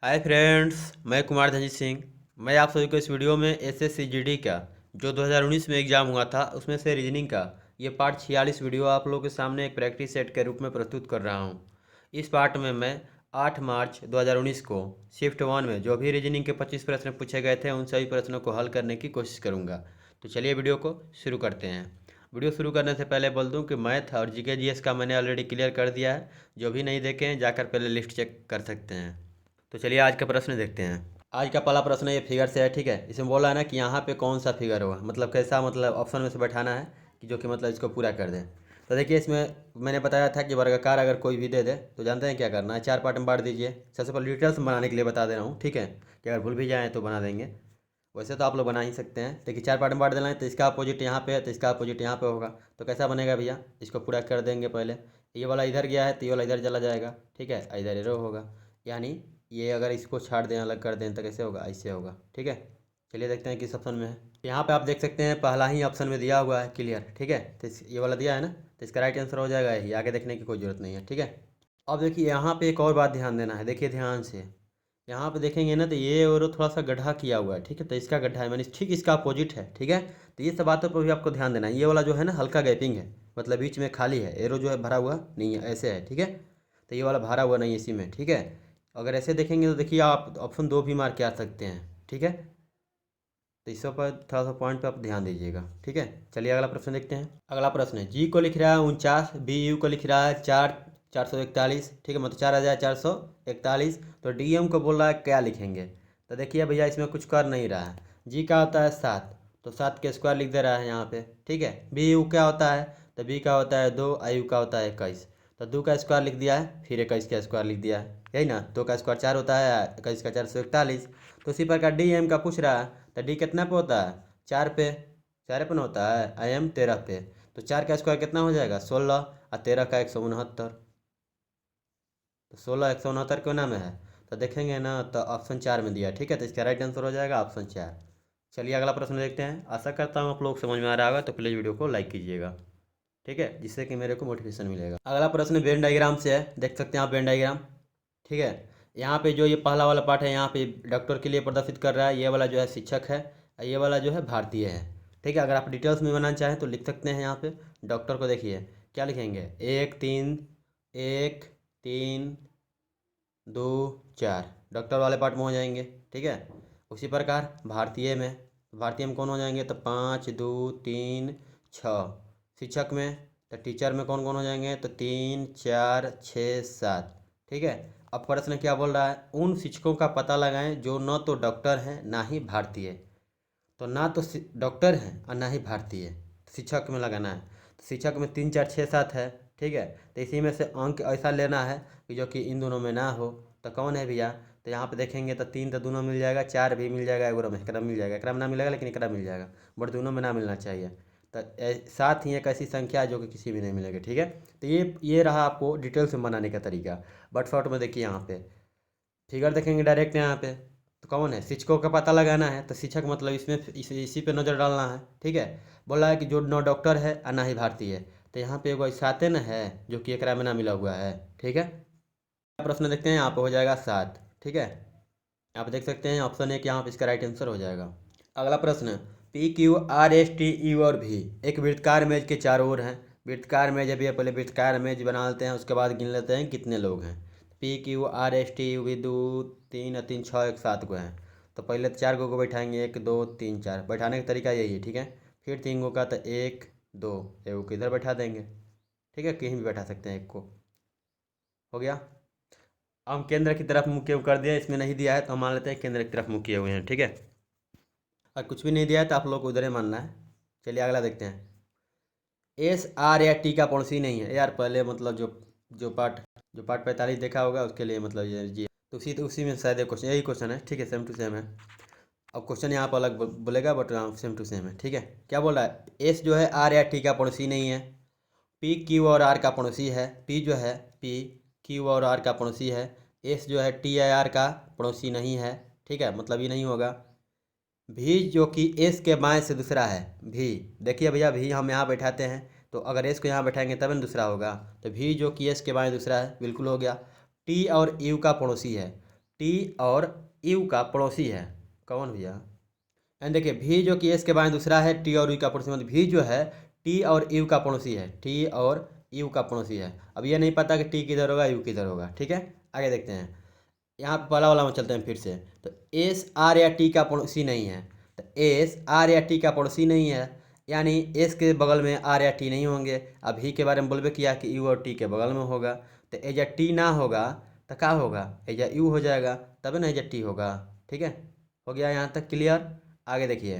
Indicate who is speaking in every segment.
Speaker 1: Hi friends, मैं कुमार धनजीत सिंह। मैं आप सभी को इस वीडियो में एसएससी जीडी का जो 2019 में एग्ज़ाम हुआ था उसमें से रीजनिंग का ये पार्ट 46 वीडियो आप लोगों के सामने एक प्रैक्टिस सेट के रूप में प्रस्तुत कर रहा हूँ। इस पार्ट में मैं 8 मार्च 2019 को शिफ्ट 1 में जो भी रीजनिंग के 25 प्रश्न पूछे गए थे उन सभी प्रश्नों को हल करने की कोशिश करूँगा। तो चलिए वीडियो को शुरू करते हैं। वीडियो शुरू करने से पहले बोल दूं कि मैथ और जीके जीएस का मैंने ऑलरेडी क्लियर कर दिया है। जो भी नहीं देखे हैं जाकर पहले लिस्ट चेक कर सकते हैं। तो चलिए आज का प्रश्न देखते हैं। आज का पहला प्रश्न ये फिगर से है, ठीक है। इसमें बोला है ना कि यहाँ पे कौन सा फिगर होगा, मतलब कैसा, मतलब ऑप्शन में से बैठाना है कि जो कि मतलब इसको पूरा कर दें। तो देखिए इसमें मैंने बताया था कि वर्गाकार अगर कोई भी दे दे तो जानते हैं क्या करना है, 4 पार्ट में बांट दीजिए। सबसे पहले डिटेल्स में बनाने के लिए बता दे रहा हूँ, ठीक है, कि अगर भूल भी जाएँ तो बना देंगे। वैसे तो आप लोग बना ही सकते हैं, लेकिन 4 पार्ट में बांट देना है तो इसका अपोजिट यहाँ पे है तो इसका अपोजिट यहाँ पे होगा। तो कैसा बनेगा भैया, इसको पूरा कर देंगे। पहले ये वाला इधर गया है तो ये वाला इधर चला जाएगा, ठीक है, इधर एरो होगा। यानी ये अगर इसको छाड़ दें, अलग कर दें तो कैसे होगा, ऐसे होगा, ठीक है। चलिए देखते हैं किस ऑप्शन में है। यहाँ पे आप देख सकते हैं पहला ही ऑप्शन में दिया हुआ है क्लियर, ठीक है। तो ये वाला दिया है ना, तो इसका राइट आंसर हो जाएगा यही, आगे देखने की कोई ज़रूरत नहीं है, ठीक है। अब देखिए यहाँ पे एक और बात ध्यान देना है, देखिए ध्यान से। यहाँ पे देखेंगे ना तो ये और थोड़ा सा गड्ढा किया हुआ है, ठीक है, तो इसका गड्ढा है, मैंने ठीक इसका अपोजिट है, ठीक है। तो ये सब बातों पर भी आपको ध्यान देना है। ये वाला जो है ना हल्का गैपिंग है, मतलब बीच में खाली है, एरो जो है भरा हुआ नहीं है, ऐसे है, ठीक है। तो ये वाला भरा हुआ नहीं है इसी में, ठीक है। अगर ऐसे देखेंगे तो देखिए आप ऑप्शन 2 भी मार के आ सकते हैं, ठीक है। तो इस पर थोड़ा सा पॉइंट पे आप ध्यान दीजिएगा, ठीक है। चलिए अगला प्रश्न देखते हैं। अगला प्रश्न है, जी को लिख रहा है 49, बी यू को लिख रहा है 4,441, ठीक है, मतलब 4,441। तो डी एम को बोल रहा है क्या लिखेंगे। तो देखिए भैया इसमें कुछ कर नहीं रहा है। जी का होता है 7, तो 7 के स्क्वायर लिख दे रहा है यहाँ पे, ठीक है। बी यू क्या होता है, तो बी का होता है 2, आई यू का होता है 21। तो 2 का स्क्वायर लिख दिया है, फिर 21 का स्क्वायर लिख दिया है, यही ना। 2 का स्क्वायर 4 होता है, 21 का 441। तो उसी प्रकार डी एम का पूछ रहा है, तो डी कितना पे होता है, 4 पे, 4 पे ना होता है, आई एम 13 पे। तो 4 का स्क्वायर कितना हो जाएगा 16, और 13 का 169। तो 16 169 क्यों ना में है, तो देखेंगे ना तो ऑप्शन 4 में दिया है, ठीक है। तो इसका राइट आंसर हो जाएगा ऑप्शन 4। चलिए अगला प्रश्न देखते हैं। आशा करता हूँ आप लोग समझ में आ रहा होगा, तो प्लीज़ वीडियो को लाइक कीजिएगा, ठीक है, जिससे कि मेरे को मोटिवेशन मिलेगा। अगला प्रश्न वेन डायग्राम से है, देख सकते हैं आप वेन डायग्राम, ठीक है। यहाँ पे जो ये पहला वाला पार्ट है यहाँ पे डॉक्टर के लिए प्रदर्शित कर रहा है, ये वाला जो है शिक्षक है, और ये वाला जो है भारतीय है, ठीक है। अगर आप डिटेल्स में बनाना चाहें तो लिख सकते हैं। यहाँ पे डॉक्टर को देखिए क्या लिखेंगे, 1 3 1 3 2 4, डॉक्टर वाले पार्ट में हो जाएंगे, ठीक है। उसी प्रकार भारतीय में कौन हो जाएंगे, तो 5 2 3 6। शिक्षक में, तो टीचर में कौन कौन हो जाएंगे, तो 3 4 6 7, ठीक है। अब प्रश्न क्या बोल रहा है, उन शिक्षकों का पता लगाएं जो न तो डॉक्टर हैं ना ही भारतीय। तो ना तो डॉक्टर हैं और ना ही भारतीय, शिक्षक में लगाना है। तो शिक्षक में 3 4 6 7 है, ठीक है। तो इसी में से अंक ऐसा लेना है कि जो कि इन दोनों में ना हो। तो कौन है भैया, तो यहाँ पे देखेंगे तो 3 तो दोनों मिल जाएगा, 4 भी मिल जाएगा, एगो में एकरा मिल जाएगा, एकरा में ना मिलेगा लेकिन एकरा मिल जाएगा, बट दोनों में ना मिलना चाहिए। तो साथ ही एक ऐसी संख्या है जो कि किसी भी नहीं मिलेगी, ठीक है। तो ये रहा आपको डिटेल्स में बनाने का तरीका। बट शॉर्ट में देखिए यहाँ पे फिगर देखेंगे डायरेक्ट यहाँ पे, तो कौन है, शिक्षकों का पता लगाना है। तो शिक्षक मतलब इसमें इसी पे नज़र डालना है, ठीक है। बोला है कि जो न डॉक्टर है और ना ही भारतीय है। तो यहाँ पे एगो साते न है जो कि एकरा में ना मिला हुआ है, ठीक है। प्रश्न देखते हैं, यहाँ पे हो जाएगा 7, ठीक है। आप देख सकते हैं ऑप्शन एक यहाँ पे इसका राइट आंसर हो जाएगा। अगला प्रश्न, P Q R S T U और भी एक वृत्तकार मेज के चारों ओर हैं। वृत्तकार मेज अभी पहले वृत्तकार मेज बना लेते हैं, उसके बाद गिन लेते हैं कितने लोग हैं। P Q R S T U भी 2 3 और 3 6 एक 7 को हैं। तो पहले 4 को बैठाएंगे, 1 2 3 4, बैठाने का तरीका यही है, ठीक है। फिर 3 को का तो 1 2, एक को इधर बैठा देंगे, ठीक है, कहीं भी बैठा सकते हैं एक को, हो गया। हम केंद्र की तरफ मुँह क्यों कर दिया, इसमें नहीं दिया है तो हम मान लेते हैं केंद्र की तरफ मुँह किए हुए हैं, ठीक है। और कुछ भी नहीं दिया है तो आप लोग को उधर ही मानना है। चलिए अगला देखते हैं। एस आर या टी का पड़ोसी नहीं है यार, पहले मतलब जो पार्ट 45 देखा होगा उसके लिए मतलब ये जी, तो उसी में शायद क्वेश्चन यही क्वेश्चन है, ठीक है, सेम टू सेम है। अब क्वेश्चन यहाँ पर अलग बोलेगा बट सेम टू सेम है, ठीक है। क्या बोल रहा है, एस जो है आर या टी का पड़ोसी नहीं है, पी क्यू और आर का पड़ोसी है, पी जो है पी क्यू और आर का पड़ोसी है, एस जो है टी आई आर का पड़ोसी नहीं है, ठीक है, मतलब ये नहीं होगा। भी जो कि एस के बाएं से दूसरा है, भी देखिए भैया भी हम यहाँ बैठाते हैं, तो अगर एस को यहाँ बैठाएंगे तब न दूसरा होगा। तो भी जो कि एस के बाएं दूसरा है, बिल्कुल हो गया। टी और यू का पड़ोसी है, टी और यू का पड़ोसी है। कौन भैया? एंड देखिए भी जो कि एस के बाएं दूसरा है, टी और यू का पड़ोसी, मतलब भी जो है टी और यू का पड़ोसी है, टी और यू का पड़ोसी है। अब ये नहीं पता कि टी किधर होगा, यू किधर होगा। ठीक है, आगे देखते हैं। यहाँ पे पहला वाला में चलते हैं फिर से। तो एस आर या टी का पड़ोसी नहीं है, तो एस आर या टी का पड़ोसी नहीं है, यानी एस के बगल में आर या टी नहीं होंगे। अब ही के बारे में बोलबे किया कि यू और टी के बगल में होगा, तो एजा टी ना होगा तो क्या होगा, एजा यू हो जाएगा, तब ना एजा टी होगा। ठीक है, हो गया यहाँ तक क्लियर। आगे देखिए,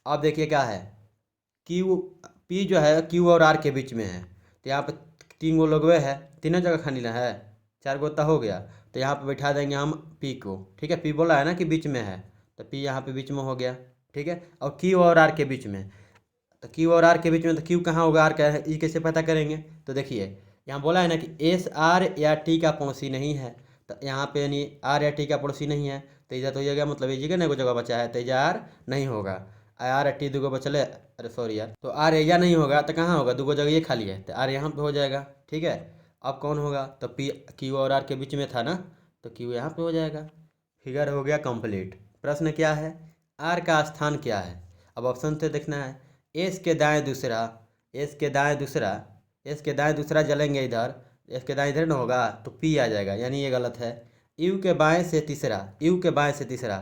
Speaker 1: अब देखिए क्या है, क्यू पी जो है क्यू और आर के बीच में है, तो यहाँ पे तीन गो लोग है, तीनों जगह खाली ना है, चार गो तो हो गया। तो यहाँ पे बैठा देंगे हम पी को। ठीक है, पी बोला है ना कि बीच में है, तो पी यहाँ पे बीच में हो गया। ठीक है, और क्यू और आर के बीच में, तो क्यू और आर के बीच में, तो क्यू कहाँ होगा, आर क्या है, ये कैसे पता करेंगे। तो देखिए यहाँ बोला है ना कि एस आर या टी का पड़ोसी नहीं है, तो यहाँ पे यानी आर या टी का पड़ोसी नहीं है, तो इधर तो ये गया, मतलब ये जगह ना, जगह बचा है, तो इधर आर नहीं होगा, आर टी दो बचले, अरे सॉरी यार, तो आर एजा नहीं होगा तो कहाँ होगा, दो जगह ये खाली है, तो आर यहाँ पे हो जाएगा। ठीक है, अब कौन होगा, तो पी क्यू और आर के बीच में था ना, तो क्यू यहाँ पे हो जाएगा। फिगर हो गया कंप्लीट। प्रश्न क्या है, आर का स्थान क्या है। अब ऑप्शन से देखना है, एस के दाएं दूसरा, एस के दाएं दूसरा, एस के दाएं दूसरा जलेंगे इधर, एस के दाएं इधर ना होगा, तो पी आ जाएगा, यानी ये गलत है। यू के बाएं से तीसरा, यू के बाएं से तीसरा,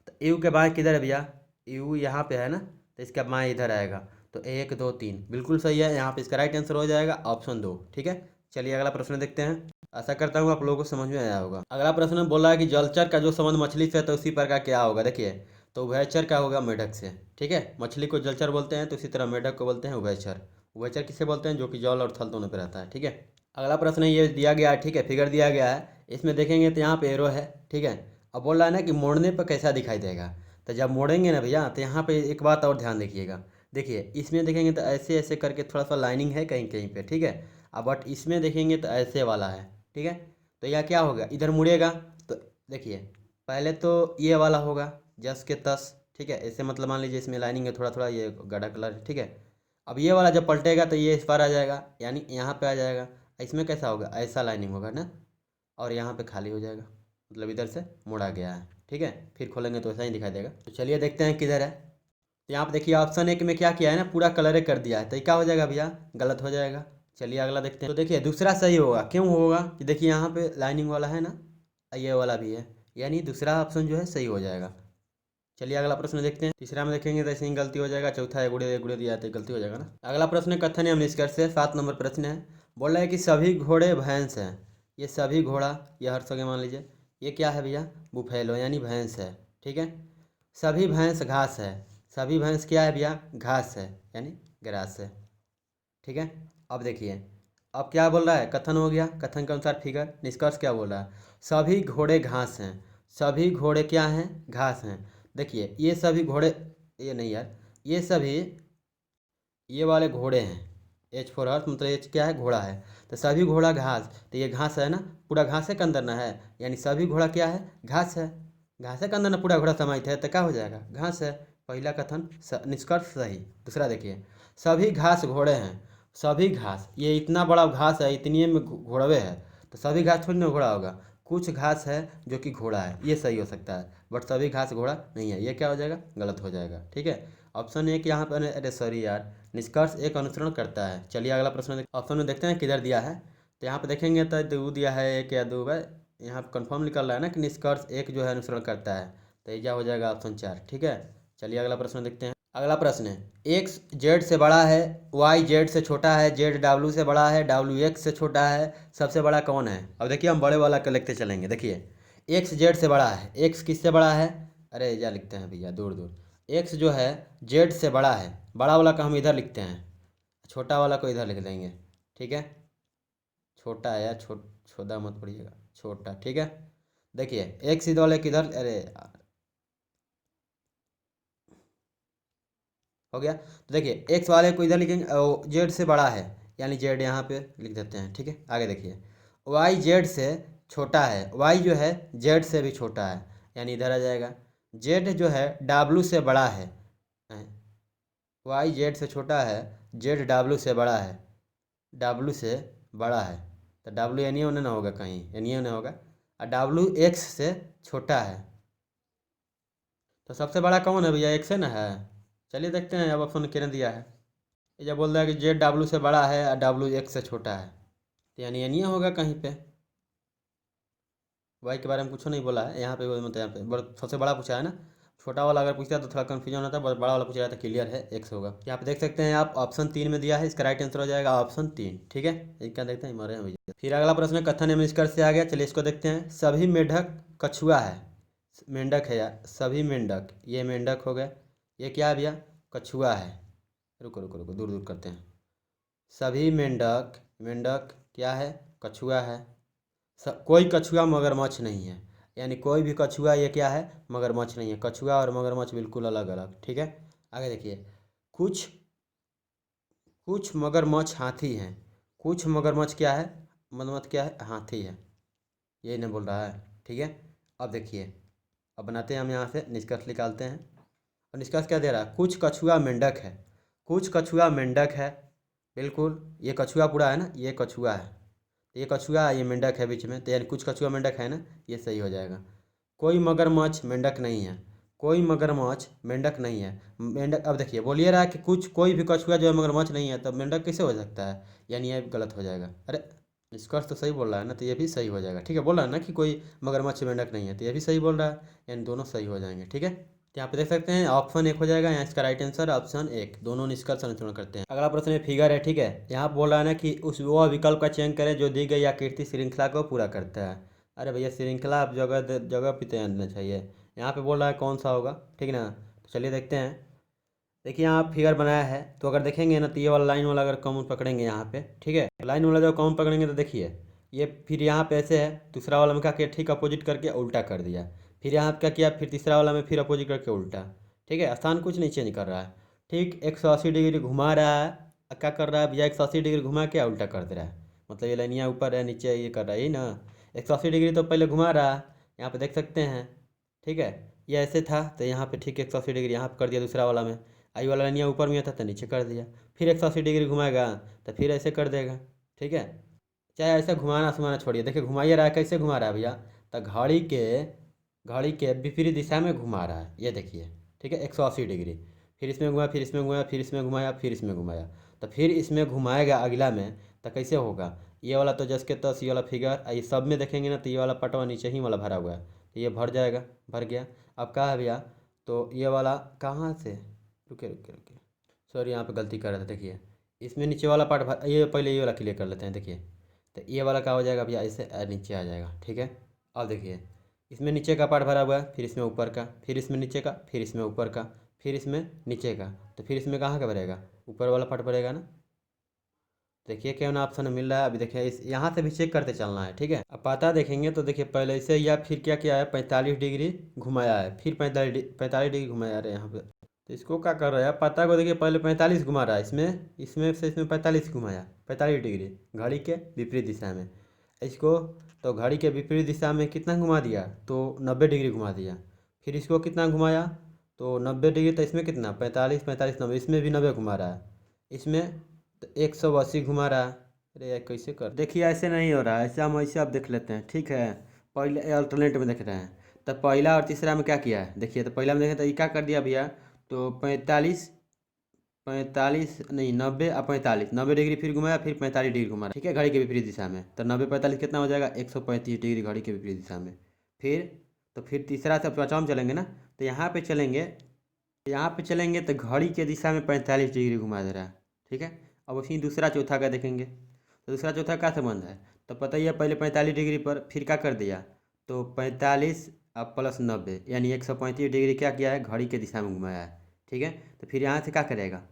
Speaker 1: तो यू के बाएं किधर है भैया, यू यहाँ पे है ना, तो इसका बाएं इधर आएगा, तो एक दो तीन बिल्कुल सही है, यहाँ पे इसका राइट आंसर हो जाएगा ऑप्शन दो। ठीक है, चलिए अगला प्रश्न देखते हैं। आशा करता हूँ आप लोगों को समझ में आया होगा। अगला प्रश्न बोला है कि जलचर का जो संबंध मछली से है तो उसी प्रकार क्या होगा। देखिए, तो उभयचर का होगा मेढक से। ठीक है, मछली को जलचर बोलते हैं, तो इसी तरह मेढक को बोलते हैं उभयचर। उभयचर किसे बोलते हैं, जो कि जल और थल दोनों पे रहता है। ठीक है, अगला प्रश्न ये दिया गया है, ठीक है, फिगर दिया गया है, इसमें देखेंगे तो यहाँ पे एरो है। ठीक है, अब बोल रहा है ना कि मोड़ने पर कैसा दिखाई देगा, तो जब मोड़ेंगे ना भैया, तो यहाँ पे एक बात और ध्यान देखिएगा। देखिए इसमें देखेंगे तो ऐसे ऐसे करके थोड़ा सा लाइनिंग है कहीं कहीं पे। ठीक है, अब बट इसमें देखेंगे तो ऐसे वाला है। ठीक है, तो यह क्या होगा, इधर मुड़ेगा, तो देखिए पहले तो ये वाला होगा जस के तस। ठीक है, ऐसे मतलब मान लीजिए इसमें लाइनिंग है थोड़ा थोड़ा, ये गाढ़ा कलर है। ठीक है, अब ये वाला जब पलटेगा तो ये इस पर आ जाएगा, यानी यहाँ पे आ जाएगा। इसमें कैसा होगा, ऐसा लाइनिंग होगा ना, और यहाँ पे खाली हो जाएगा, मतलब इधर से मुड़ा गया है। ठीक है, फिर खोलेंगे तो ऐसा ही दिखाई देगा। तो चलिए देखते हैं किधर है। तो यहाँ पे देखिए ऑप्शन एक में क्या किया है ना, पूरा कलर कर दिया है, तो ये क्या हो जाएगा भैया, गलत हो जाएगा। चलिए अगला देखते हैं। तो देखिए दूसरा सही होगा, क्यों होगा कि देखिए यहाँ पे लाइनिंग वाला है ना, ये वाला भी है, यानी दूसरा ऑप्शन जो है सही हो जाएगा। चलिए अगला प्रश्न देखते हैं। तीसरा में देखेंगे तो ऐसे ही गलती हो जाएगा, चौथा एक गुड़े दिया तो गलती हो जाएगा ना। अगला प्रश्न कथन एवं निष्कर्ष है, 7 नंबर प्रश्न है। बोल रहा है कि सभी घोड़े भैंस हैं, ये सभी घोड़ा, ये हर जगह मान लीजिए, ये क्या है भैया, बुफेलो यानी भैंस है। ठीक है, सभी भैंस घास है, सभी भैंस क्या है भैया, घास है, यानी ग्रास है। ठीक है, अब देखिए अब क्या बोल रहा है, कथन हो गया, कथन के अनुसार फिगर, निष्कर्ष क्या बोल रहा है, सभी घोड़े घास हैं, सभी घोड़े क्या हैं, घास हैं। देखिए ये सभी घोड़े, ये नहीं यार, ये सभी, ये वाले घोड़े हैं, एच फॉर हर्स, मतलब एच क्या है, घोड़ा है, तो सभी घोड़ा घास, तो ये घास है ना, पूरा घासे के अंदर ना है, यानी सभी घोड़ा क्या है, घास है, घासे के अंदर ना पूरा घोड़ा समाहित है, तो क्या हो जाएगा, घास है। पहला कथन निष्कर्ष सही। दूसरा देखिए, सभी घास घोड़े हैं, सभी घास, ये इतना बड़ा घास है, इतनी में घोड़वे है, तो सभी घास थोड़ी ना घोड़ा होगा, कुछ घास है जो कि घोड़ा है, ये सही हो सकता है, बट सभी घास घोड़ा नहीं है, ये क्या हो जाएगा, गलत हो जाएगा। ठीक है, ऑप्शन एक यहाँ पर, अरे सॉरी यार, निष्कर्ष एक अनुसरण करता है। चलिए अगला प्रश्न ऑप्शन में देखते हैं किधर दिया है। तो यहाँ पे देखेंगे तो दो दिया है, एक या दो है, यहाँ पर कन्फर्म निकल रहा है ना कि निष्कर्ष एक जो है अनुसरण करता है, तो यह हो जाएगा ऑप्शन 4। ठीक है, चलिए अगला प्रश्न देखते हैं। अगला प्रश्न है, एक्स जेड से बड़ा है, वाई जेड से छोटा है, जेड डब्ल्यू से बड़ा है, डब्ल्यू एक्स से छोटा है, सबसे बड़ा कौन है। अब देखिए हम बड़े वाला कर लिखते चलेंगे। देखिए एक्स जेड से बड़ा है, एक्स किससे बड़ा है, अरे या लिखते हैं भैया दूर दूर, एक्स जो है जेड से बड़ा है, बड़ा वाला का हम इधर लिखते हैं, छोटा वाला को इधर लिख देंगे। ठीक है, छोटा है यार, छोटा मत पड़िएगा, छोटा। ठीक है, देखिए एक्स इधर वाले किधर, अरे यार हो गया। तो देखिए एक्स वाले को इधर लिखेंगे, जेड से बड़ा है, यानी जेड यहाँ पे लिख देते हैं। ठीक है, आगे देखिए, वाई जेड से छोटा है, वाई जो है जेड से भी छोटा है, यानी इधर आ जाएगा। जेड जो है डब्लू से बड़ा है, वाई जेड से छोटा है, जेड डब्लू से बड़ा है, डब्लू से बड़ा है, तो डब्लू एन होने ना होगा, कहीं एन होने होगा, और डब्लू एक्स से छोटा है। तो सबसे बड़ा कौन है भैया? एक्स है ना है। चलिए देखते हैं अब ऑप्शन कितने दिया है। ये जब बोल रहा है कि जेड डब्लू से बड़ा है और डब्लू एक्स से छोटा है, तो यानी ये नहीं होगा कहीं पे। वाई के बारे में कुछ नहीं बोला है यहाँ पे, मतलब यहाँ पे सबसे बड़ा पूछा है ना। छोटा वाला अगर पूछता तो थोड़ा कन्फ्यूजन होता, बड़ा वाला पूछ रहा था, क्लियर है एक्स होगा। यहाँ पे देख सकते हैं आप ऑप्शन 3 में दिया है, इसका राइट आंसर हो जाएगा ऑप्शन 3। ठीक है, ये क्या देखते हैं हमारे यहाँ भैया। फिर अगला प्रश्न कथन एवं निष्कर्ष से आ गया, चलिए इसको देखते हैं। सभी मेंढक कछुआ है। मेंढक है यार, सभी मेंढक, ये मेंढक हो गया, ये क्या है भैया? कछुआ है। रुको रुको रुको, दूर दूर करते हैं। सभी मेंढक, मेंढक क्या है? कछुआ है। कोई कछुआ मगरमच्छ नहीं है, यानी कोई भी कछुआ ये क्या है? मगरमच्छ नहीं है। कछुआ और मगरमच्छ बिल्कुल अलग अलग। ठीक है, आगे देखिए। कुछ कुछ मगरमच्छ हाथी हैं। कुछ मगरमच्छ क्या है? मगरमच्छ क्या है? हाथी है। ये नहीं बोल रहा है। ठीक है, अब देखिए, अब बनाते हैं हम यहाँ से निष्कर्ष निकालते हैं। और निष्कर्ष क्या दे रहा है? कुछ कछुआ मेंढक है। कुछ कछुआ मेंढक है, बिल्कुल ये कछुआ पूरा है ना, ये कछुआ है, ये कछुआ, ये मेंढक है बीच में, तो यानी कुछ कछुआ मेंढक है ना, ये सही हो जाएगा। कोई मगरमच्छ मेंढक नहीं है। कोई मगरमच्छ मेंढक नहीं है। मेंढक, अब देखिए बोलिए रहा है कि कुछ कोई भी कछुआ जो है मगरमच्छ नहीं है, तब मेंढक कैसे हो सकता है? यानी ये गलत हो जाएगा। अरे निष्कर्ष तो सही बोल रहा है ना, तो ये भी सही हो जाएगा। ठीक है, बोल रहा है ना कि कोई मगरमच्छ मेंढक नहीं है, तो ये भी सही बोल रहा है, यानी दोनों सही हो जाएंगे। ठीक है, तो यहाँ पे देख सकते हैं ऑप्शन 1 हो जाएगा, यहाँ इसका राइट आंसर ऑप्शन 1। दोनों निष्कर्ष अनुसरण करते हैं। अगला प्रश्न फिगर है। ठीक है, यहाँ बोल रहा है ना कि उस वह विकल्प का चयन करें जो दी गई आकृति श्रृंखला को पूरा करता है। अरे भैया श्रृंखला आप जगह जगह पे ध्यान देना चाहिए। यहाँ पे बोल रहा है कौन सा होगा, ठीक ना। तो चलिए देखते हैं। देखिए यहाँ फिगर बनाया है, तो अगर देखेंगे ना, तो ये वाला लाइन वाला अगर कॉमन पकड़ेंगे यहाँ पे, ठीक है, लाइन वाला जब कॉमन पकड़ेंगे तो देखिए ये फिर यहाँ पे ऐसे है, दूसरा वाला में क्या किया, ठीक अपोजिट करके उल्टा कर दिया। फिर यहाँ पे क्या किया, फिर तीसरा वाला में फिर अपोजिट करके उल्टा। ठीक है, स्थान कुछ नहीं चेंज कर रहा है। ठीक 180 डिग्री घुमा रहा है। क्या कर रहा है भैया? 180 डिग्री घुमा के उल्टा कर दे रहा है। मतलब ये लाइन यहाँ ऊपर है, नीचे ये कर रहा है, यही ना। 180 डिग्री तो पहले घुमा रहा है, यहाँ पे देख सकते हैं। ठीक है, ये ऐसे था, तो यहाँ पे ठीक 180 डिग्री यहाँ पे कर दिया दूसरा वाला में। आई वाला लाइन ऊपर में था तो नीचे कर दिया। फिर 180 डिग्री घुमाएगा तो फिर ऐसे कर देगा। ठीक है, चाहे ऐसे घुमाना सुमाना छोड़िए, देखिए घुमाइए रहा है, कैसे घुमा रहा है भैया? तो घड़ी के विपरीत दिशा में घुमा रहा है, ये देखिए। ठीक है, 180 डिग्री, फिर इसमें घुमाया, फिर इसमें घुमाया, फिर इसमें घुमाया, फिर इसमें घुमाया, तो फिर इसमें घुमाएगा अगला में, तो कैसे होगा? ये वाला तो जस के तस, ये वाला फिगर, ये सब में देखेंगे ना, तो ये वाला पटवा नीचे ही वाला भरा हुआ है, तो ये भर जाएगा, भर गया। अब कहा है भैया, तो ये वाला कहाँ से, रुके रुके रुके, सॉरी यहाँ पे गलती कर रहा था। देखिए इसमें नीचे वाला पार्ट भर, ये पहले ये वाला क्लियर कर लेते हैं। देखिए तो ये वाला क्या हो जाएगा भैया? ऐसे नीचे आ जाएगा। ठीक है, अब देखिए इसमें नीचे का पार्ट भरा हुआ है, फिर इसमें ऊपर का, फिर इसमें नीचे का, फिर इसमें ऊपर का, फिर इसमें नीचे का, तो फिर इसमें कहाँ का भरेगा? ऊपर वाला पार्ट भरेगा ना। देखिए क्या ना ऑप्शन मिल रहा है। अभी देखिए इस यहाँ से भी चेक करते चलना है। ठीक है, अब पता देखेंगे तो देखिए पहले से या फिर क्या किया है, 45 डिग्री घुमाया है, फिर 45 डिग्री घुमाया है यहाँ पे। तो इसको क्या कर रहा है, पता को देखिए पहले 45 घुमा रहा है, इसमें इसमें से इसमें 45 घुमाया, 45 डिग्री घड़ी के विपरीत दिशा में। इसको तो घड़ी के विपरीत दिशा में कितना घुमा दिया? तो 90 डिग्री घुमा दिया। फिर इसको कितना घुमाया? तो 90 डिग्री, तो इसमें कितना? 45 45 90, इसमें भी 90 घुमा रहा है। इसमें तो 180 घुमा रहा है। अरे यार कैसे कर, देखिए ऐसे नहीं हो रहा है, ऐसे हम ऐसे आप देख लेते हैं। ठीक है, पहले अल्टरनेट में देख रहे हैं, तो पहला और तीसरा में क्या किया है देखिए। तो पहला में देखें तो ये क्या कर दिया भैया, तो 45 45 नहीं 90 और 45, 90 डिग्री फिर घुमाया, फिर 45 डिग्री घुमा रहा है। ठीक है, घड़ी के विपरीत दिशा में, तो 90 45 कितना हो जाएगा? 135 डिग्री घड़ी के विपरीत दिशा में। फिर तो फिर तीसरा से बचाव में चलेंगे ना, तो यहाँ पे चलेंगे, यहाँ पे चलेंगे तो घड़ी के दिशा में 45 डिग्री घुमा दे रहा है। ठीक है, अब उसी दूसरा चौथा का देखेंगे, तो दूसरा चौथा का संबंध है, तो पता ही है, पहले 45 डिग्री पर, फिर क्या कर दिया, तो 45 अब प्लस 90, यानी 135 डिग्री क्या किया है? घड़ी के दिशा में घुमाया है। ठीक है, तो फिर यहाँ से क्या करेगा?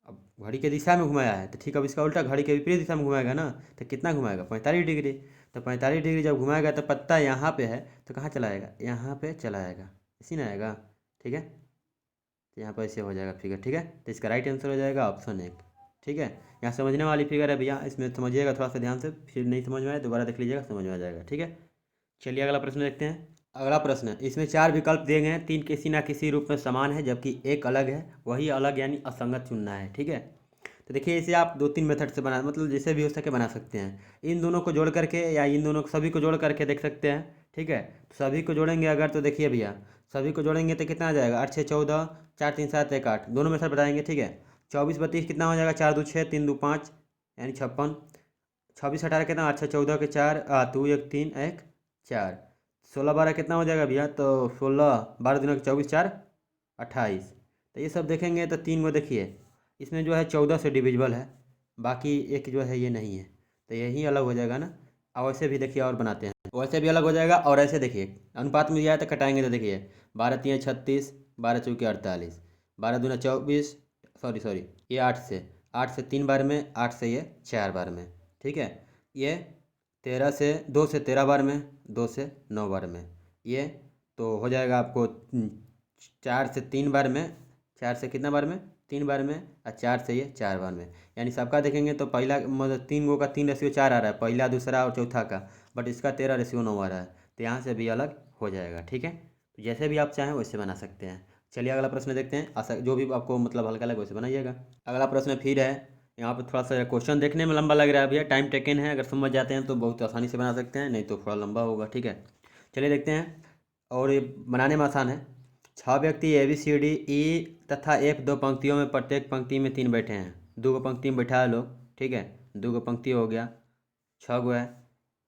Speaker 1: अब घड़ी के दिशा में घुमाया है, तो ठीक, अब इसका उल्टा घड़ी के विपरीत दिशा में घुमाएगा ना, तो कितना घुमाएगा? 45 डिग्री। तो 45 डिग्री जब घुमाएगा तो पत्ता यहाँ पे है, तो कहाँ चला आएगा? यहाँ पे चला आएगा, इसी ना आएगा। ठीक है, तो यहाँ पर ऐसे हो जाएगा फिगर। ठीक है, तो इसका राइट आंसर हो जाएगा ऑप्शन 1। ठीक है, यहाँ समझने वाली फिगर है भैया, इसमें समझिएगा थोड़ा सा ध्यान से, फिर नहीं समझ में आए दोबारा देख लीजिएगा, समझ में आ जाएगा। ठीक है, चलिए अगला प्रश्न देखते हैं। अगला प्रश्न, इसमें 4 विकल्प दिए गए हैं, 3 किसी ना किसी रूप में समान है जबकि एक अलग है, वही अलग यानी असंगत चुनना है। ठीक है, तो देखिए इसे आप 2-3 मेथड से बना मतलब जैसे भी हो सके बना सकते हैं। इन दोनों को जोड़ करके या इन दोनों को सभी को जोड़ करके देख सकते हैं, ठीक है। तो सभी को जोड़ेंगे अगर तो देखिए भैया, सभी को जोड़ेंगे तो कितना आ जाएगा, 8 6 14, 4 3 7 1 8, दोनों मेथड बताएंगे, ठीक है। 24 32 कितना हो जाएगा, 4 2 6 3 2 5 यानी 56। 26 18 कितना, 8 6 14 के 4 2 1 3 1 4। 16 12 कितना हो जाएगा भैया, तो 16 12 दूना 24 4 28। तो ये सब देखेंगे तो 3 को देखिए इसमें जो है 14 से डिविजिबल है, बाकी एक जो है ये नहीं है, तो यही अलग हो जाएगा ना। और वैसे भी देखिए और बनाते हैं, वैसे भी अलग हो जाएगा। और ऐसे देखिए अनुपात में दिया है तो कटाएंगे तो देखिए 12 3 36, 12 चौके 48, 12 दूना 24, सॉरी ये 8 से 3 बार में, 8 से ये 4 बार में, ठीक है। ये 13 से 2 से 13 बार में, 2 से 9 बार में, ये तो हो जाएगा आपको 4 से 3 बार में, 4 से कितना बार में, 3 बार में, और 4 से ये 4 बार में। यानी सबका देखेंगे तो पहला मतलब 3 गो का 3:4 आ रहा है, पहला दूसरा और चौथा का, बट इसका 13:9 आ रहा है, तो यहाँ से भी अलग हो जाएगा, ठीक है। तो जैसे भी आप चाहें वैसे बना सकते हैं। चलिए अगला प्रश्न देखते हैं, जो भी आपको मतलब हल्का लगे वैसे बनाइएगा। अगला प्रश्न फिर है, यहाँ पर थोड़ा सा क्वेश्चन देखने में लंबा लग रहा है भैया, टाइम टेकन है, अगर समझ जाते हैं तो बहुत आसानी से बना सकते हैं, नहीं तो थोड़ा लंबा होगा, ठीक है। चलिए देखते हैं, और ये बनाने में आसान है। 6 व्यक्ति ABCD E तथा F 2 पंक्तियों में, प्रत्येक पंक्ति में 3 बैठे हैं। 2 को पंक्ति में बैठा है लोग, ठीक है, 2 को पंक्ति हो गया, 6 गो है,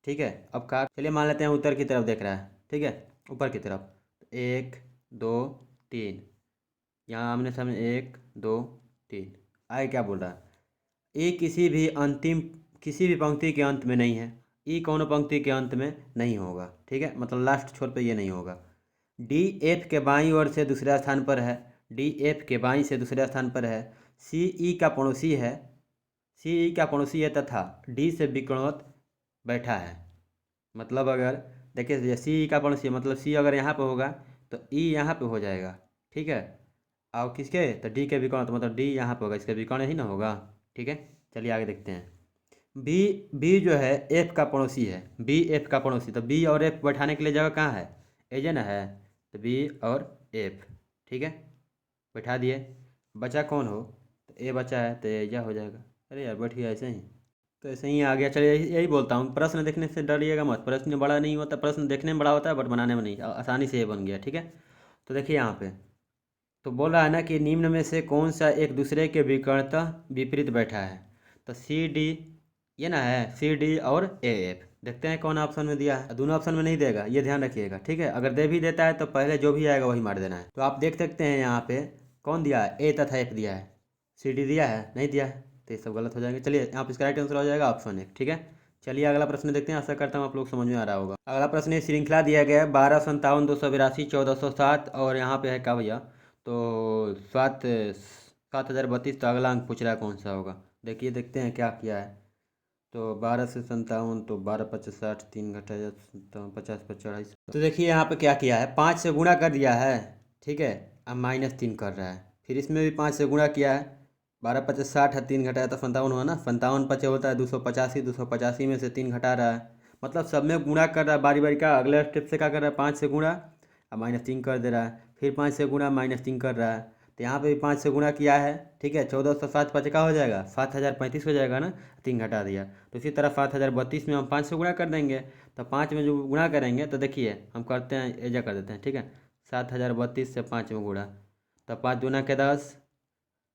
Speaker 1: ठीक है। अब का चलिए मान लेते हैं उत्तर की तरफ देख रहा है, ठीक है, ऊपर की तरफ, 1 2 3, यहाँ आमने सामने 1 2 3। आगे क्या बोल रहा है, ए किसी भी पंक्ति के अंत में नहीं है, ई कौनो पंक्ति के अंत में नहीं होगा, ठीक है, मतलब लास्ट छोर पे ये नहीं होगा। डी एफ के बाईं ओर से दूसरे स्थान पर है, डी एफ के बाईं से दूसरे स्थान पर है। सी ई का पड़ोसी है, सी ई का पड़ोसी है तथा डी से विकर्णवत बैठा है। मतलब अगर देखिए सी ई का पड़ोसी है, मतलब सी अगर यहाँ पे होगा तो ई यहाँ पे हो जाएगा, ठीक है। और किसके, तो डी के विकर्ण, तो मतलब डी यहाँ पे होगा, इसके विकर्ण ही ना होगा, ठीक है। चलिए आगे देखते हैं। बी जो है एफ का पड़ोसी है, बी एफ का पड़ोसी, तो बी और एफ बैठाने के लिए जगह कहाँ है, एजे ना है, तो बी और एफ, ठीक है, बैठा दिए। बचा कौन हो, तो ए बचा है, तो एजा हो जाएगा। अरे यार बैठिए ऐसे ही, तो ऐसे ही आ गया। चलिए यही बोलता हूँ, प्रश्न देखने से डरिएगा मत, प्रश्न बड़ा नहीं होता, प्रश्न देखने में बड़ा होता है बट बनाने में नहीं, आसानी से ये बन गया, ठीक है। तो देखिए यहाँ पे तो बोल रहा है ना कि निम्न में से कौन सा एक दूसरे के विकर्णतः विपरीत बैठा है, तो सी डी ये ना है, सी डी और ए एफ। देखते हैं कौन ऑप्शन में दिया है, दोनों ऑप्शन में नहीं देगा, ये ध्यान रखिएगा, ठीक है। अगर दे भी देता है तो पहले जो भी आएगा वही मार देना है। तो आप देख सकते हैं यहाँ पे कौन दिया है, ए तथा एफ दिया है, सी डी दिया है नहीं दिया है, तो ये सब गलत हो जाएंगे। चलिए यहाँ पे इसका राइट आंसर हो जाएगा ऑप्शन 1, ठीक है। चलिए अगला प्रश्न देखते हैं, आशा करता हूँ आप लोग समझ में आ रहा होगा। अगला प्रश्न ये श्रृंखला दिया गया है 12 57 282 1407, और यहाँ पे है क्या भैया, तो 7032, तो अगला अंक पूछ रहा है कौन सा होगा। देखिए देखते हैं क्या किया है, तो 12 से 57, तो 12 50 60, 3 घटाया 50 50। तो देखिए यहाँ पे क्या किया है, 5 से गुणा कर दिया है, ठीक है, अब -3 कर रहा है, फिर इसमें भी 5 से गुणा किया है, 12 50 60 है, 3 घटाया तो 57 हुआ ना, 57 5 होता है 285, 285 में से 3 घटा रहा है, मतलब सब में गुणा कर रहा है बारी बारी का। अगले स्टेप से क्या कर रहा है, 5 से गुणा अब -3 कर दे रहा है, फिर 5 से गुणा -3 कर रहा है, तो यहाँ पे भी 5 से गुणा किया है, ठीक है। 1407 5 का हो जाएगा 7035 हो जाएगा ना, 3 घटा दिया। तो इसी तरह 7032 में हम 5 से गुणा कर देंगे, तो 5 में जो गुणा करेंगे तो देखिए हम करते हैं एजा कर देते हैं, ठीक है। 7032 से 5 में गुणा, तो 5 दूना के 10,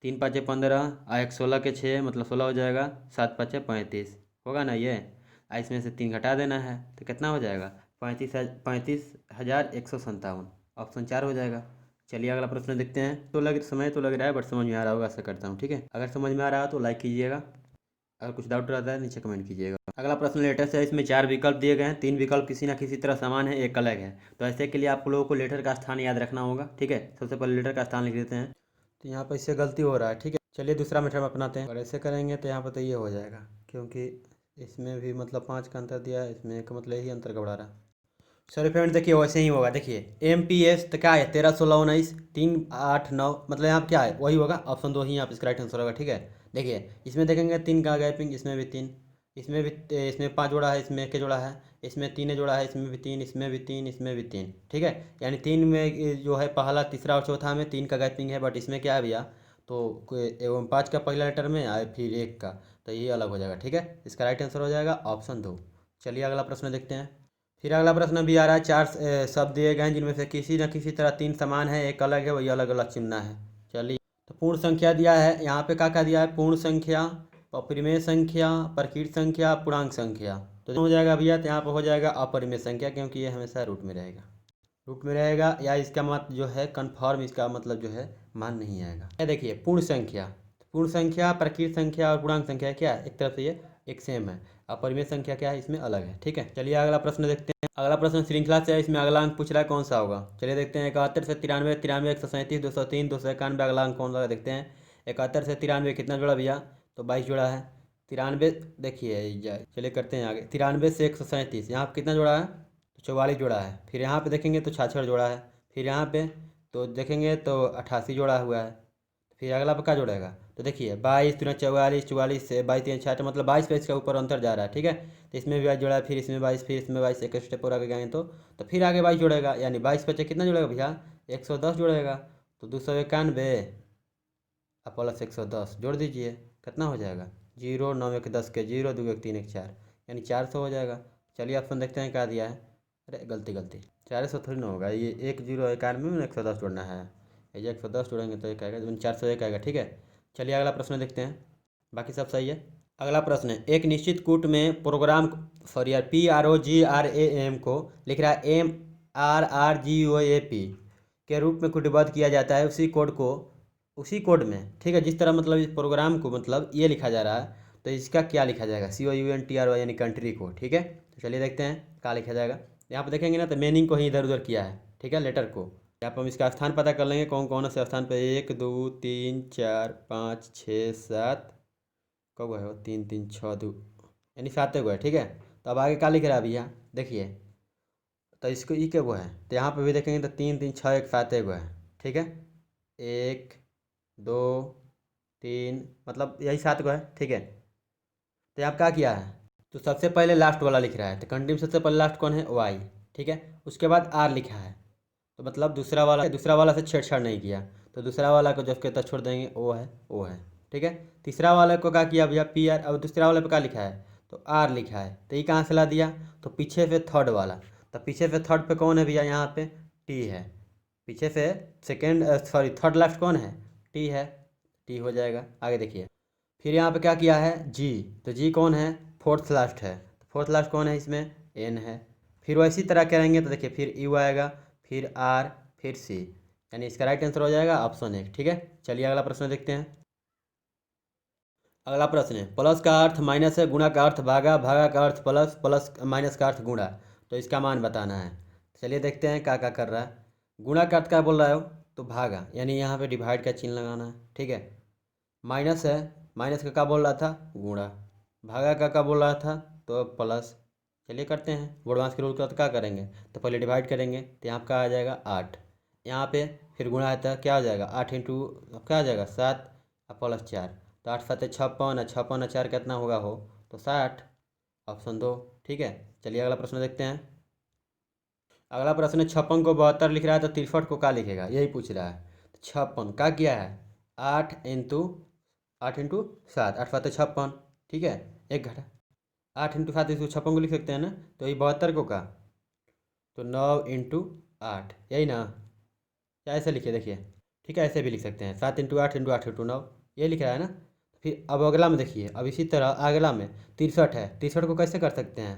Speaker 1: 3 5 15, और 1 16 के 6, मतलब 16 हो जाएगा, 7 5 35 होगा ना ये। इसमें से 3 घटा देना है तो कितना हो जाएगा, 35,157, ऑप्शन 4 हो जाएगा। चलिए अगला प्रश्न देखते हैं। समय तो लग रहा है बट समझ में आ रहा होगा ऐसा करता हूँ, ठीक है। अगर समझ में आ रहा हो तो लाइक कीजिएगा, अगर कुछ डाउट रहता है नीचे कमेंट कीजिएगा। अगला प्रश्न लेटेस्ट है, इसमें 4 विकल्प दिए गए हैं, 3 विकल्प किसी ना किसी तरह समान है, एक अलग है। तो ऐसे के लिए आप लोगों को लेटर का स्थान याद रखना होगा, ठीक है। सबसे पहले लेटर का स्थान लिख देते हैं, तो यहाँ पर इससे गलती हो रहा है, ठीक है। चलिए दूसरा मेथड अपनाते हैं, और ऐसे करेंगे तो यहाँ पर तो ये हो जाएगा, क्योंकि इसमें भी मतलब 5 का अंतर दिया है, इसमें एक मतलब यही अंतर घबरा रहा है। सॉरी फ्रेंड, देखिए वैसे ही होगा। देखिए MPS तो क्या है, 13 16 19 3 8 9, मतलब यहाँ पे क्या है वही होगा, ऑप्शन 2 ही यहाँ पे इसका राइट आंसर होगा, ठीक है। देखिए इसमें देखेंगे 3 का गैपिंग, इसमें भी 3, इसमें 5 जोड़ा है, इसमें 1 जोड़ा है, इसमें 3 जोड़ा है, इसमें भी 3, इसमें भी 3, इसमें भी 3, ठीक है। यानी 3 में जो है पहला तीसरा और चौथा में 3 का गैपिंग है, बट इसमें क्या है भैया, तो एवं 5 का पहला लेटर में आए फिर 1 का, तो ये अलग हो जाएगा। ठीक है, इसका राइट आंसर हो जाएगा ऑप्शन 2। चलिए अगला प्रश्न देखते हैं। फिर अगला प्रश्न भी आ रहा है। 4 शब्द दिए गए हैं जिनमें से किसी न किसी तरह 3 समान है, एक अलग है, वही अलग अलग चुनना है। चलिए, तो पूर्ण संख्या दिया है यहाँ पे, क्या क्या दिया है, पूर्ण संख्या, अपरिमेय संख्या, प्रकृत संख्या, पूर्णांक संख्या। तो हो जाएगा भैया, तो यहाँ पर हो जाएगा अपरिमेय संख्या, क्योंकि ये हमेशा रूट में रहेगा, रूट में रहेगा, या इसका मत जो है कन्फर्म, इसका मतलब जो है मान नहीं आएगा। ये देखिए पूर्ण संख्या, पूर्ण संख्या, प्रकृत संख्या और पूर्णांक संख्या क्या है, एक तरफ से ये एक सेम है। अपरिमेय संख्या क्या है, इसमें अलग है। ठीक है, चलिए अगला प्रश्न देखते हैं। अगला प्रश्न श्रृंखला से है, इसमें अगला अंक पूछ रहा है, कौन सा होगा। चलिए देखते हैं। 71 से 93, 93 137, 203, 291, अगला अंक कौन सा देखते हैं। 71 से 93 कितना जोड़ा भैया, तो 22 जोड़ा है। 93 देखिए, चलिए करते हैं आगे। 93 से 137, यहाँ कितना जोड़ा है, तो 44 जोड़ा है। फिर यहाँ पे देखेंगे तो 66 जोड़ा है। फिर यहाँ पे तो देखेंगे तो 88 जोड़ा हुआ है। फिर अगला पे क्या जोड़ेगा, तो देखिए 22 दूना 44, 44 से 22 3 60, मतलब 22 पे इसका ऊपर अंतर जा रहा है। ठीक है, तो इसमें भी 22 जोड़ा है, फिर इसमें 22, फिर इसमें 22, एक स्टेप और आगे गए तो फिर आगे 22 जोड़ेगा, यानी 22 पे कितना जोड़ेगा भैया, 110 जोड़ेगा। तो 291 और प्लस 110 जोड़ दीजिए, कितना हो जाएगा, 0 9 1 10 के 0 2 1 3 1 4, यानी 400 हो जाएगा। चलिए ऑप्शन देखते हैं क्या दिया है। अरे गलती 400 थोड़ी ना होगा, ये 1091 में 110 जोड़ना है, ये 110 जोड़ेंगे तो एक आएगा, 401 आएगा। ठीक है, चलिए अगला प्रश्न देखते हैं, बाकी सब सही है। अगला प्रश्न है, एक निश्चित कूट में प्रोग्राम PROGRAM को लिख रहा है MRRGOAP के रूप में कूटबद्ध किया जाता है, उसी कोड में। ठीक है, जिस तरह मतलब इस प्रोग्राम को मतलब ये लिखा जा रहा है, तो इसका क्या लिखा जाएगा, COUNTRY यानी कंट्री को। ठीक है, तो चलिए देखते हैं क्या लिखा जाएगा। यहाँ पर देखेंगे ना, तो मीनिंग को ही इधर उधर किया है। ठीक है, लेटर को यहाँ पर हम इसका स्थान पता कर लेंगे, कौन कौन से स्थान पे, 1 2 3 4 5 6 7, कब है वो, 3 3 6 2, यानी 7 गो है। ठीक है, तो अब आगे क्या लिख रहा है भैया, देखिए तो इसको ई के वो है, तो यहाँ पे भी देखेंगे तो 3 3 6 1 7 गो है। ठीक है, 1 2 3, मतलब यही 7 गो है। ठीक है, तो यहाँ क्या किया है, तो सबसे पहले लास्ट वाला लिख रहा है, तो कंटिन्यू सबसे पहले लास्ट कौन है, वाई। ठीक है, उसके बाद आर लिखा है, तो मतलब दूसरा वाला से छेड़छाड़ नहीं किया, तो दूसरा वाला को जब कहता छोड़ देंगे, ओ है। ठीक है, तीसरा वाले को क्या किया भैया, PR, अब दूसरा वाले पे क्या लिखा है, तो आर लिखा है, तो ये कहाँ से ला दिया, तो पीछे से थर्ड वाला, तो पीछे से थर्ड पे कौन है भैया, यहाँ पे टी है, पीछे से थर्ड लास्ट कौन है, टी है, टी हो जाएगा। आगे देखिए, फिर यहाँ पे क्या किया है, जी, तो जी कौन है, फोर्थ लास्ट है, तो फोर्थ लास्ट कौन है इसमें, एन है। फिर वैसी तरह करेंगे तो देखिए फिर यू आएगा, फिर आर, फिर सी, यानी इसका राइट आंसर हो जाएगा ऑप्शन 1। ठीक है, चलिए अगला प्रश्न देखते हैं। अगला प्रश्न है, प्लस का अर्थ माइनस है, गुणा का अर्थ भागा, भागा का अर्थ प्लस, प्लस माइनस का अर्थ गुणा, तो इसका मान बताना है। चलिए देखते हैं क्या क्या कर रहा है। गुणा का अर्थ क्या बोल रहा है, तो भागा, यानी यहाँ पे डिवाइड का चिन्ह लगाना है। ठीक है, माइनस है, माइनस का क्या बोल रहा था, गुणा, भागा का क्या बोल रहा था, तो प्लस। चलिए करते हैं, बोर्डवांस के रूल का तो क्या करेंगे, तो पहले डिवाइड करेंगे, तो यहाँ का आ जाएगा 8, यहाँ पे फिर गुणा है तो क्या हो जाएगा, 8 इंटू क्या आ जाएगा 7 और प्लस 4, तो 8 7 56, 56 और 4 कितना होगा हो, तो 60, ऑप्शन 2। ठीक है, चलिए अगला प्रश्न देखते हैं। अगला प्रश्न 56 को 72 लिख रहा है, तो 63 को क्या लिखेगा, यही पूछ रहा है। तो 56 क्या किया है, 8 इंटू 7, 8 7 56। ठीक है, एक घटा 8 इंटू 7, इसको 56 को लिख सकते हैं ना, तो ये 72 को का, तो 9 इंटू 8, यही ना, या ऐसे लिखिए देखिए। ठीक है, ऐसे भी लिख सकते हैं, 7 इंटू 8 इंटू 8 इंटू 9, ये लिख रहा है ना। फिर अब अगला में देखिए, अब इसी तरह अगला में 63 है, 63 को कैसे कर सकते हैं,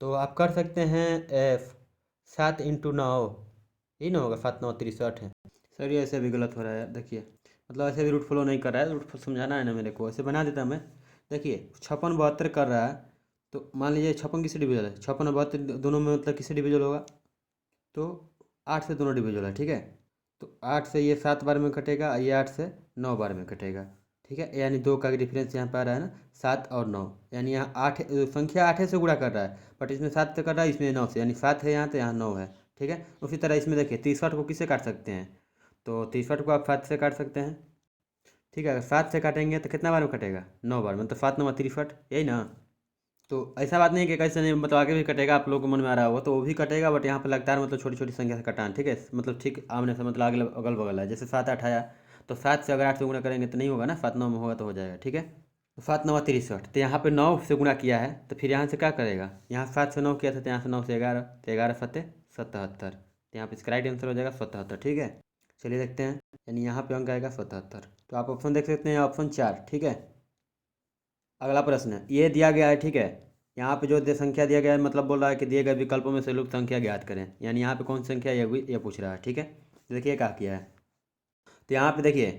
Speaker 1: तो आप कर सकते हैं 7 इंटू 9, यही ना होगा, 7 9 63 है। सर ये ऐसे भी गलत हो रहा है यार, देखिए मतलब ऐसे भी रूट फॉलो नहीं कर रहा है, रूट समझाना है ना मेरे को, ऐसे बना देता मैं। देखिए 56 72 कर रहा है, तो मान लीजिए 56 किससे डिविजल है, 56 और 72 दोनों में मतलब किससे डिविजल होगा, तो 8 से दोनों डिविजल है। ठीक है, तो 8 से ये 7 बार में कटेगा, ये 8 से 9 बार में कटेगा। ठीक है, यानी 2 का डिफरेंस यहाँ पर आ रहा है ना, 7 और 9, यानी यहाँ 8 संख्या 8 से गुणा कर रहा है, बट इसमें 7 से कर रहा है, इसमें 9 से, यानी 7 है यहाँ, तो यहाँ 9 है। ठीक है, उसी तरह इसमें देखिए 63 को किससे काट सकते हैं, तो 63 को आप 7 से काट सकते हैं। ठीक है, अगर 7 से काटेंगे तो कितना बार में कटेगा, 9 बार में, तो 7 9 63, यही ना। तो ऐसा बात नहीं है कि कैसे नहीं, मतलब आगे भी कटेगा, आप लोगों को मन में आ रहा होगा तो वो भी कटेगा, बट यहाँ पर लगातार मतलब छोटी छोटी संख्या से कटान। ठीक है, मतलब ठीक आमने से मतलब अगल अगल बगल है, जैसे 7 8 आया तो 7 से अगर 8 से गुणा करेंगे तो नहीं होगा ना, 7 9 में होगा तो हो जाएगा। ठीक है, तो 7 9 63, तो यहाँ पे 9 से गुणा किया है तो फिर यहाँ से क्या करेगा, यहाँ 7 से 9 किया था तो यहाँ से 9 से 11, तो 11 सत्ते 77, तो यहाँ पे इसका राइट आंसर हो जाएगा 77। ठीक है, चलिए देखते हैं, यानी यहाँ पे अंक आएगा 77। तो आप ऑप्शन देख सकते हैं, ऑप्शन 4। ठीक है, अगला प्रश्न ये दिया गया है। ठीक है, यहाँ पे जो संख्या दिया गया है मतलब बोल रहा है कि दिए गए विकल्पों में से लुप्त संख्या ज्ञात करें, यानी यहाँ पे कौन सी संख्या ये पूछ रहा है। ठीक है, तो देखिए क्या किया है, तो यहाँ पे देखिए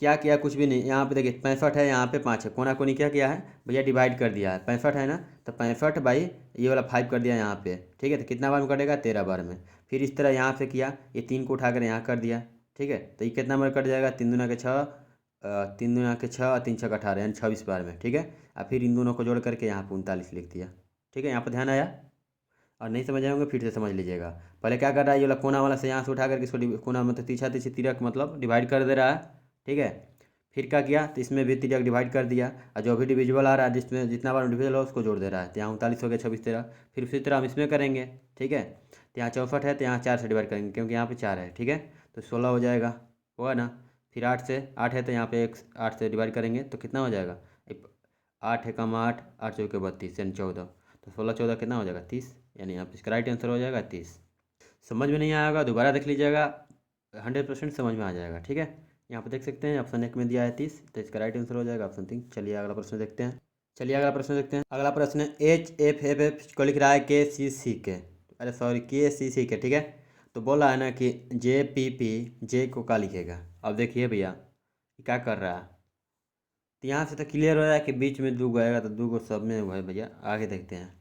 Speaker 1: क्या किया, कुछ भी नहीं। यहाँ पे देखिए 65 है, यहाँ पे 5 है, कोना कोनी क्या किया है भैया, डिवाइड कर दिया है। 65 है ना, तो 65 बाई ये वाला 5 कर दिया यहाँ पे। ठीक है, तो कितना बार में कटेगा, 13 बार में। फिर इस तरह यहाँ से किया, ये 3 को उठाकर यहाँ कर दिया। ठीक है, तो ये कितना बार कट जाएगा, 3 दूना के 6, 3 दूना के 6 और 3 6 18, यानी 26 बार में। ठीक है, और फिर इन दोनों को जोड़ करके यहाँ पे 39 लिख दिया। ठीक है, यहाँ पर ध्यान आया, और नहीं समझ आएंगे फिर से समझ लीजिएगा। पहले क्या कर रहा है, ये वाला कोना वाला से यहाँ से उठा करके इसको कोना मतलब तीछा तीछी तिरक मतलब डिवाइड कर दे रहा है। ठीक है, फिर क्या किया, तो इसमें भी तिरक डिवाइड कर दिया, और जो भी डिविजिबल आ रहा है जिसमें जितना बार डिविजिबल हो उसको जोड़ दे रहा है। तो यहाँ 39 हो गया, 26 13। फिर उसी तरह हम इसमें करेंगे। ठीक है, तो यहाँ 64 है तो यहाँ 4 से डिवाइड करेंगे क्योंकि यहाँ पे 4 है। ठीक है, तो 16 हो जाएगा, होगा ना। फिर 8 है तो यहाँ पे 8 से डिवाइड करेंगे तो कितना हो जाएगा, 8 है कम 8, 8 चौके 32 यानी 14, तो 16 14 कितना हो जाएगा 30, यानी यहाँ पे इसका राइट आंसर हो जाएगा 30। समझ में नहीं आएगा दोबारा देख लीजिएगा, 100% समझ में आ जाएगा। ठीक है, यहाँ पे देख सकते हैं ऑप्शन 1 में दिया है 30, तो इसका राइट आंसर हो जाएगा ऑप्शन 3। चलिए अगला प्रश्न देखते हैं। अगला प्रश्न HFFF को लिख रहा है KCC के, अरे सॉरी KCC के। ठीक है, तो बोला है ना कि JPP जे को क्या लिखेगा। अब देखिए भैया क्या कर रहा है, तो यहाँ से तो क्लियर हो रहा है कि बीच में 2 आएगा, तो 2 सब में हुआ है भैया। आगे देखते हैं,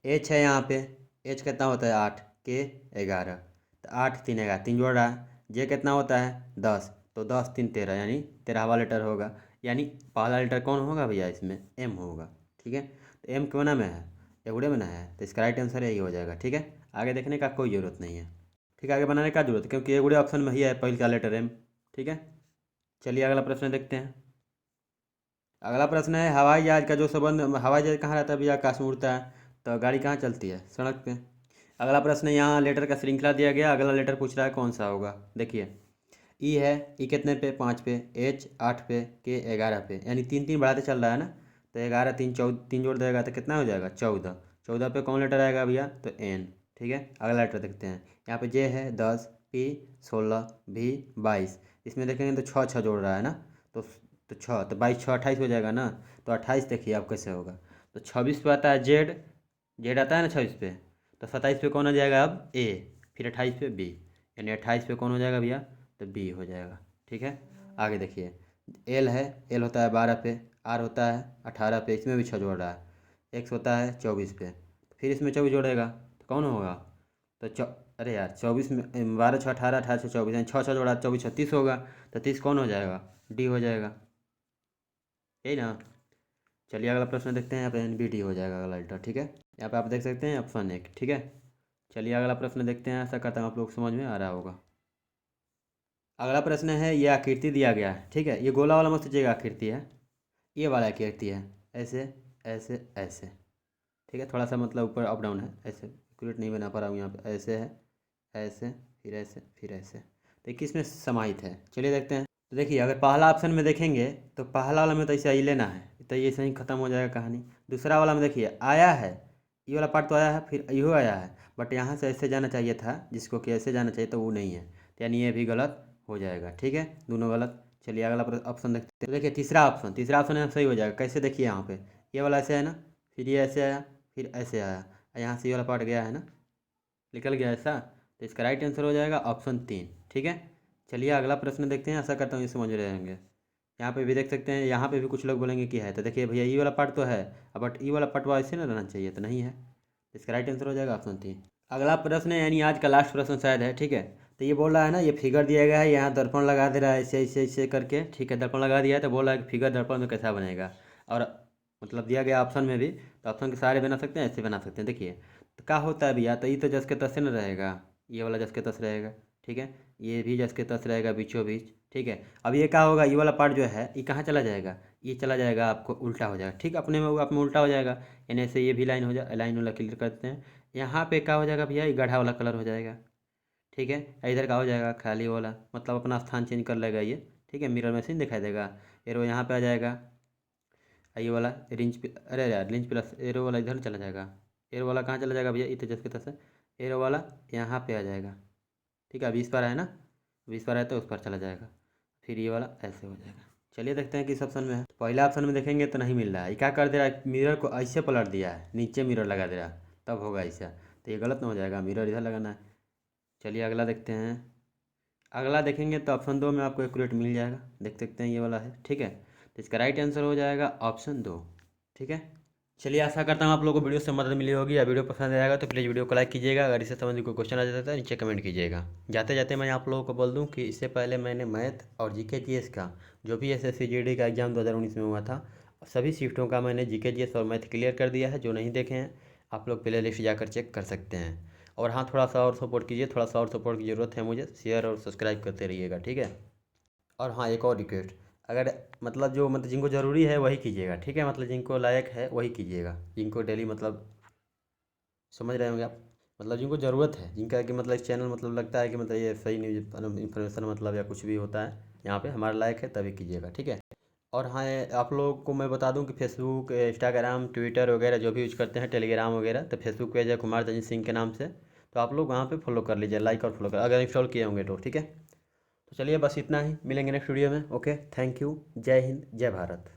Speaker 1: एच है यहाँ पे, एच कितना होता है 8, के 11, तो 8 3 11 3 जोड़ रहा है। जे कितना होता है 10, तो 10 3 13, यानी 13वां लेटर होगा, यानी पहला लेटर कौन होगा भैया, इसमें एम होगा। ठीक है, तो एम क्यों ना में है, एगुड़े में ना है, तो इसका राइट आंसर यही हो जाएगा। ठीक है, आगे देखने का कोई ज़रूरत नहीं है। ठीक है, आगे बनाने का जरूरत है क्योंकि एगुड़े ऑप्शन में ही है पहले का लेटर एम। ठीक है, चलिए अगला प्रश्न देखते हैं। अगला प्रश्न है हवाई जहाज का जो संबंध, हवाई जहाज कहाँ रहता है भैया, आकाश में उड़ता है, तो गाड़ी कहाँ चलती है, सड़क पे। अगला प्रश्न है यहाँ लेटर का श्रृंखला दिया गया, अगला लेटर पूछ रहा है कौन सा होगा। देखिए ई है, ई कितने पे 5 पे, एच 8 पे, के 11 पे, यानी 3 3 बढ़ाते चल रहा है ना, तो 11 3 14, 3 जोड़ देगा तो कितना हो जाएगा 14। 14 पे कौन लेटर आएगा भैया, तो एन। ठीक है, अगला लेटर देखते हैं, यहाँ पे जे है 10, पी 16, भी 22, इसमें देखेंगे तो 6 6 जोड़ रहा है ना, तो 6 तो 22 6 28 हो जाएगा ना। तो 28 देखिए आप कैसे होगा, तो 26 पे आता है जेड, जेड आता है ना 26 पे, तो 27 पे कौन हो जाएगा अब ए, फिर 28 पे बी, यानी 28 पे कौन हो जाएगा भैया, तो बी हो जाएगा। ठीक है, आगे देखिए एल है, एल होता है 12 पे, आर होता है 18 पे, इसमें भी 6 जोड़ रहा है, एक्स होता है 24 पे, फिर इसमें 24 जोड़ेगा तो कौन होगा, तो अरे यार 24 में 12 6 18, 18 6 24, यानी 6 6 जोड़ा 24 36 होगा, तो 30 कौन हो जाएगा, डी हो जाएगा, यही ना। चलिए अगला प्रश्न देखते हैं, यहाँ पे NBD हो जाएगा अगला लेटर। ठीक है, यहाँ पे आप देख सकते हैं ऑप्शन 1। ठीक है, चलिए अगला प्रश्न देखते हैं, ऐसा करता हूँ आप लोग समझ में आ रहा होगा। अगला प्रश्न है, ये आकृति दिया गया है। ठीक है, ये गोला वाला मत सोचिएगा आकृति है, ये वाला आकृति है, ऐसे ऐसे ऐसे। ठीक है, थोड़ा सा मतलब ऊपर अप डाउन है, ऐसे एक्यूरेट नहीं बना पा रहा हूँ यहाँ पे, ऐसे है, ऐसे फिर ऐसे फिर ऐसे, तो ये किस में समाहित है, चलिए देखते हैं। तो देखिए अगर पहला ऑप्शन में देखेंगे तो पहला वाला में तो ऐसे ही लेना है, तो ये सही ख़त्म हो जाएगा कहानी। दूसरा वाला में देखिए आया है, ये वाला पार्ट तो आया है, फिर यो आया है, बट यहाँ से ऐसे जाना चाहिए था जिसको कि ऐसे जाना चाहिए, तो वो नहीं है, तो यानी ये भी गलत हो जाएगा। ठीक है, दोनों गलत। चलिए अगला ऑप्शन देखते हैं, तो देखिए तीसरा ऑप्शन यहाँ सही हो जाएगा। कैसे, देखिए यहाँ पे ये वाला ऐसे है ना, फिर ये ऐसे आया, फिर ऐसे आया, और यहाँ से ये वाला पार्ट गया है ना, निकल गया ऐसा, तो इसका राइट आंसर हो जाएगा ऑप्शन 3। ठीक है, चलिए अगला प्रश्न देखते हैं, आशा करता हूँ ये समझ रहे होंगे। यहाँ पे भी देख सकते हैं, यहाँ पे भी कुछ लोग बोलेंगे कि है, तो देखिए भैया ई वाला पार्ट तो है, बट ई वाला पार्ट ऐसे ना रहना चाहिए, तो नहीं है, तो इसका राइट आंसर हो जाएगा ऑप्शन 3। अगला प्रश्न है, यानी आज का लास्ट प्रश्न शायद है। ठीक है, तो ये बोल रहा है ना, ये फिगर दिया गया है, यहाँ दर्पण लगा दे रहा है ऐसे ऐसे ऐसे करके। ठीक है, दर्पण लगा दिया है, तो बोल रहा है कि फिगर दर्पण में कैसा बनेगा, और मतलब दिया गया ऑप्शन में भी, तो ऑप्शन के सारे बना सकते हैं, ऐसे बना सकते हैं। देखिए तो क्या होता है भैया, तो ये तो जस के तस से न रहेगा, ये वाला जस के तस रहेगा। ठीक है, ये भी जस के तस रहेगा बीचों बीच। ठीक है, अब ये क्या होगा, ये वाला पार्ट जो है ये कहाँ चला जाएगा, ये चला जाएगा आपको उल्टा हो जाएगा। ठीक, अपने में वो आप में उल्टा हो जाएगा, यानी ऐसे ये भी लाइन हो जाए, लाइन वाला क्लियर करते हैं। यहाँ पे क्या हो जाएगा भैया, ये गढ़ा वाला कलर हो जाएगा। ठीक है, इधर का हो जाएगा खाली वाला, मतलब अपना स्थान चेंज कर लेगा ये। ठीक है, मिरर मशीन दिखाई देगा। एरो यहाँ पे आ जाएगा, ये वाला अरे यार रेंज प्लस एरो वाला इधर चला जाएगा। एरो वाला कहाँ चला जाएगा भैया, इतने जस के तस एरो वाला यहाँ पे आ जाएगा। ठीक है, अभी इस पर है ना, अभी इस पर है तो उस पर चला जाएगा, फिर ये वाला ऐसे हो जाएगा। चलिए देखते हैं किस ऑप्शन में है। पहले ऑप्शन में देखेंगे तो नहीं मिल रहा है, ये क्या कर दे रहा है, मिरर को ऐसे पलट दिया है, नीचे मिरर लगा दे रहा है, तब होगा ऐसा, तो ये गलत ना हो जाएगा, मिरर इधर लगाना है। चलिए अगला देखते हैं। अगला देखेंगे तो ऑप्शन 2 में आपको एक्यूरेट मिल जाएगा, देख सकते हैं ये वाला है। ठीक है, तो इसका राइट आंसर हो जाएगा ऑप्शन 2। ठीक है, चलिए आशा करता हूँ आप लोगों को वीडियो से मदद मिली होगी, या वीडियो पसंद आएगा तो प्लीज़ वीडियो को लाइक कीजिएगा। अगर इससे संबंधित कोई क्वेश्चन आ जाता है तो नीचे कमेंट कीजिएगा। जाते जाते मैं आप लोगों को बोल दूँ कि इससे पहले मैंने मैथ और जीके जीएस का जो भी एसएससी जीडी का एग्ज़ाम 2019 में हुआ था, सभी शिफ्टों का मैंने जीके जीएस और मैथ क्लियर कर दिया है। जो नहीं देखे हैं आप लोग प्ले लिस्ट जाकर चेक कर सकते हैं। और हाँ, थोड़ा सा और सपोर्ट कीजिए, थोड़ा सा और सपोर्ट की ज़रूरत है मुझे, शेयर और सब्सक्राइब करते रहिएगा। ठीक है, और हाँ एक और रिक्वेस्ट, अगर मतलब जो मतलब जिनको ज़रूरी है वही कीजिएगा। ठीक है, मतलब जिनको लायक है वही कीजिएगा, जिनको डेली मतलब समझ रहे होंगे आप, मतलब जिनको ज़रूरत है, जिनका कि मतलब इस चैनल मतलब लगता है कि मतलब ये सही न्यूज़ इन्फॉर्मेशन मतलब या कुछ भी होता है यहाँ पे हमारे लायक है, तभी कीजिएगा। ठीक है, और हाँ आप लोगों को मैं बता दूं कि फेसबुक, इंस्टाग्राम, ट्विटर वगैरह जो भी यूज करते हैं, टेलीग्राम वगैरह, तो फेसबुक पेज है कुमार धनजीत सिंह के नाम से, तो आप लोग वहाँ पे फॉलो कर लीजिए, लाइक और फॉलो कर अगर इंस्टॉल किए होंगे तो। ठीक है, तो चलिए बस इतना ही, मिलेंगे नेक्स्ट वीडियो में। ओके, थैंक यू, जय हिंद, जय भारत।